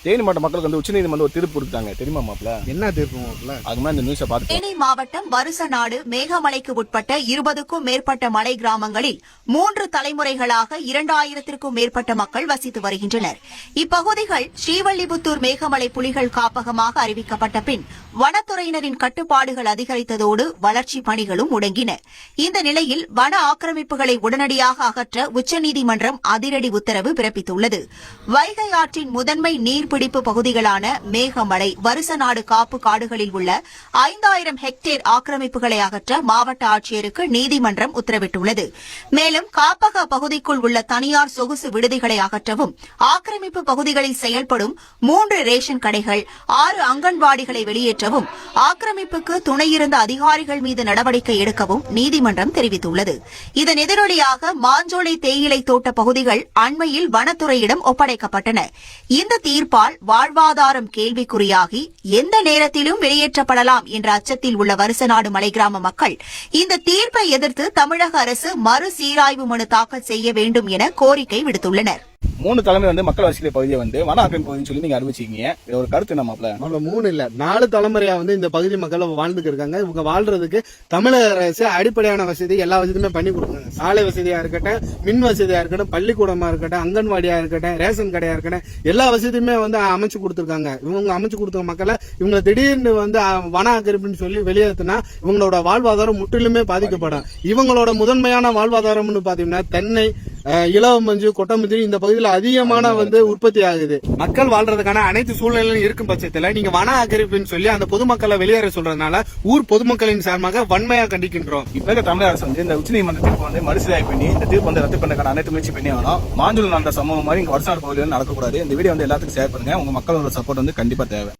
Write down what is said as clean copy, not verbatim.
தேனி மாவட்ட மக்களுக்கு வந்து உச்சநீதிமன்றம் ஒரு தீர்ப்பு கொடுத்தாங்க தெரியுமா மாப்ள? என்ன தீர்ப்பு மாப்ள? அதுக்கு இந்த நியூஸை பார்த்து தேனி மாவட்டம் வருசநாடு மேகமலைக்கு உட்பட்ட 20க்கும் மேற்பட்ட மலை கிராமங்களில் 3 தலைமுறைகளாக 2000த்திற்கும் மேற்பட்ட மக்கள் வசித்து வருகின்றனர். இப்பகுதிகள் ஸ்ரீவல்லிபுத்தூர் மேகமலை புலிகள் காப்பகமாக அறிவிக்கப்பட்ட பின் வனத்துறையினரின் கட்டுப்பாடுகள் அதிகரித்ததோடு வளர்ச்சி பணிகளும் முடங்கின. இந்த நிலையில் வன ஆக்கிரமிப்புகளை உடனடியாக அகற்ற உச்சநீதிமன்றம் அதிரடி உத்தரவு பிறப்பித்துள்ளது. வைகை ஆற்றின் முதன்மை நீர்பிடிப்பு பகுதிகளான மேகமலை வருசநாடு காப்பு காடுகளில் உள்ள 5000 ஹெக்டேர் ஆக்கிரமிப்புகளை அகற்ற மாவட்ட ஆட்சியருக்கு நீதிமன்றம் உத்தரவிட்டுள்ளது. மேலும் காப்பக பகுதிக்குள் உள்ள தனியார் சொகுசு விடுதிகளை அகற்றவும், ஆக்கிரமிப்பு பகுதிகளில் செயல்படும் 3 ரேஷன் கடைகள், 6 அங்கன்வாடிகளை வெளியேற்றவும், ஆக்கிரமிப்புக்கு துணையிருந்த அதிகாரிகள் மீது நடவடிக்கை எடுக்கவும் நீதிமன்றம் தெரிவித்துள்ளது. இதன் எதிரொலியாக மாஞ்சோலை தேயிலை தோட்ட பகுதிகள் அண்மையில் வனத்துறையிடம் ஒப்படைக்கப்பட்டன. இந்த தீர்ப்பால் வாழ்வாதாரம் கேள்விக்குறியாகி எந்த நேரத்திலும் வெளியேற்றப்படலாம் என்ற அச்சத்தில் உள்ள வருசநாடு மலை கிராம மக்கள் இந்த தீர்ப்பை எதிர்த்து தமிழக அரசு மறுசீராய்வு மனு தாக்கல் செய்ய வேண்டும் என கோரிக்கை விடுத்துள்ளனர். 3 தலைமை வந்து மக்கள் வசதி பகுதியை வந்து வன ஆக்கிரமிப்பு பகுதின்னு சொல்லி நீங்க அறிவிச்சிருக்கீங்க. இது ஒரு கருத்து என்ன மாப்ள? 3 இல்ல 4 தலைமுறையா வந்து இந்த பகுதி மக்கள் வாழ்ந்துட்டு இருக்காங்க. இவங்க வாழ்றதுக்கு தமிழக அரசு அடிப்படையான வசதி எல்லா வசதியுமே பண்ணி கொடுக்குறாங்க. சாலை வசதியா இருக்கட்டும், மின் வசதியா இருக்கட்டும், பள்ளிக்கூடமா இருக்கட்டும், அங்கன்வாடியா இருக்கட்டும், ரேஷன் கடையா இருக்கட்டும், எல்லா வசதியுமே வந்து அமைச்சு கொடுத்திருக்காங்க. இவங்க அமைச்சு கொடுத்த மக்களை இவங்க திடீர்னு வந்து வன ஆக்கிரமிப்புன்னு சொல்லி வெளியேற்றினா இவங்களோட வாழ்வாதாரம் முற்றிலுமே பாதிக்கப்படும். இவங்களோட முதன்மையான வாழ்வாதாரம்னு பாத்தீங்கன்னா தென்னை, இலவமஞ்சு, கொட்டமஞ்சு இந்த பகுதியில் அதிகமான வந்து உற்பத்தி ஆகுது. மக்கள் வாழ்றதுக்கான அனைத்து சூழ்நிலையும் இருக்கும் பட்சத்துல நீங்க வன ஆக்கிரமிப்புன்னு சொல்லி அந்த பொதுமக்களை வெளியேற சொல்றதுனால ஊர் பொதுமக்களின் சார்பாக வன்மையா கண்டிக்கின்றோம். இப்ப தமிழக அரசு வந்து இந்த உச்சநீதிமன்ற தீர்ப்பு வந்து மறுசீராய்வு பண்ணி இந்த தீர்ப்பு வந்து ரத்து பண்ணக்கான அனைத்து முயற்சி பண்ணி ஆகணும். மாஞ்சூல் நடந்த சம்பவம் மாதிரி இங்க வருஷம் பகுதியில் நடக்கக்கூடாது. இந்த வீடியோ வந்து எல்லாத்துக்கும் ஷேர் பண்ணுங்க. உங்க மக்களோட சப்போர்ட் வந்து கண்டிப்பா தேவை.